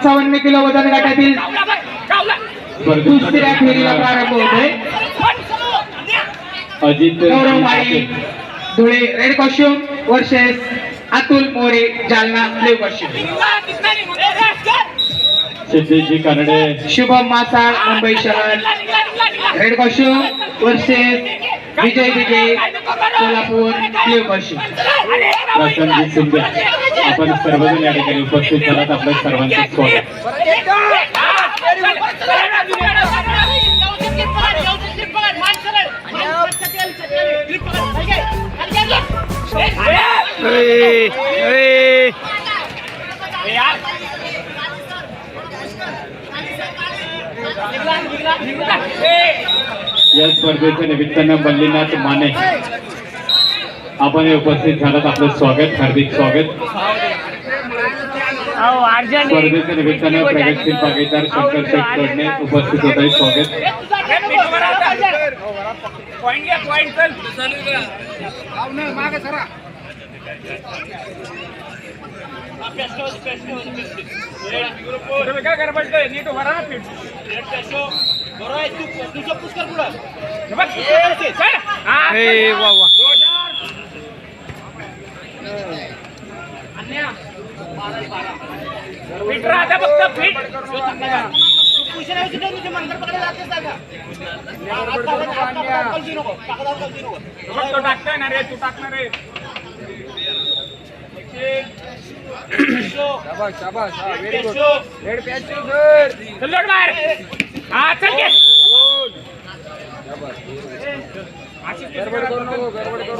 55 kilo वजन गटातील दुसऱ्या फेरीला प्रारंभ होतोय. Ajit Gaurav Mali Dhule red costume versus Atul More Jalna blue costume. सिद्धेशजी कानडे शुभम मासाळ मुंबई शहर red costume versus Vijay Dige Solapur blue costume. प्रशांतजी शिंदे आपण सर्वजण या ठिकाणी उपस्थित झालात. आपल्या सर्वांचे स्वागत. या स्पर्धेच्या निमित्तानं मल्लीनाथ माने आपण उपस्थित झालात. आपलं स्वागत, हार्दिक स्वागत. स्पर्धेच्या निमित्तानं प्रगतशील बागायतदार शंकर शेठ कडणे उपस्थित होत आहे. स्वागत.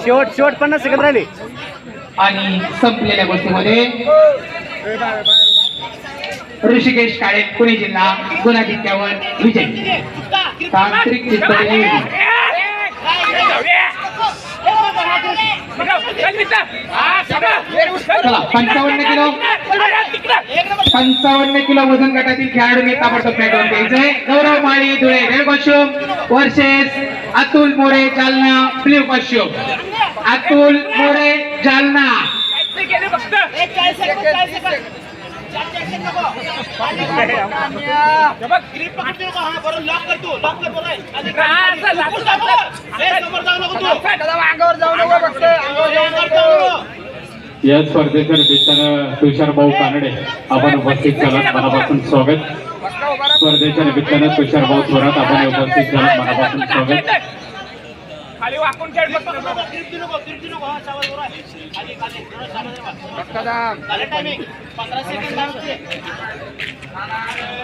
शेवट 50 सेकंद राहिले आणि संपलेल्या गोष्टीमध्ये ऋषिकेश काळे पुणे जिल्हा गुणाधिक्यावर विजय. तांत्रिक चित्तवडी चला 55 किलो वजन गटातील खेळाडूंनी ताबडतोब मॅटवर द्यायचंय. Gaurav Mali Dhule red costume versus Atul More Jalna blue costume. Atul More Jalna या स्पर्धेच्या निमित्तानं तुषार भाऊ कानडे आपण उपस्थित झालात. मनापासून स्वागत. स्पर्धेच्या निमित्तानं तुषार भाऊ थोरात आपण उपस्थित झालात. मनापासून स्वागत.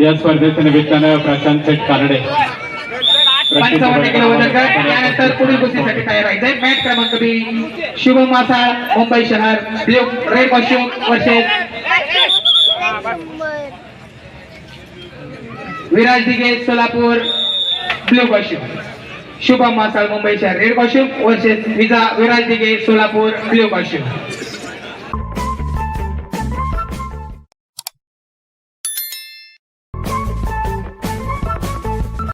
या स्पर्धेच्या निमित्तानं प्रशांत शेठ कानडे 55 किलो वजन गट. त्यानंतर पुढील कुस्तीसाठी तयार व्हायचंय. मॅच क्रमांक बी शुभम मासाळ मुंबई शहर blue red costume versus Viraj Dige Solapur blue costume. Shubham Masal Mumbai शहर red costume versus Viraj Dige Solapur blue costume.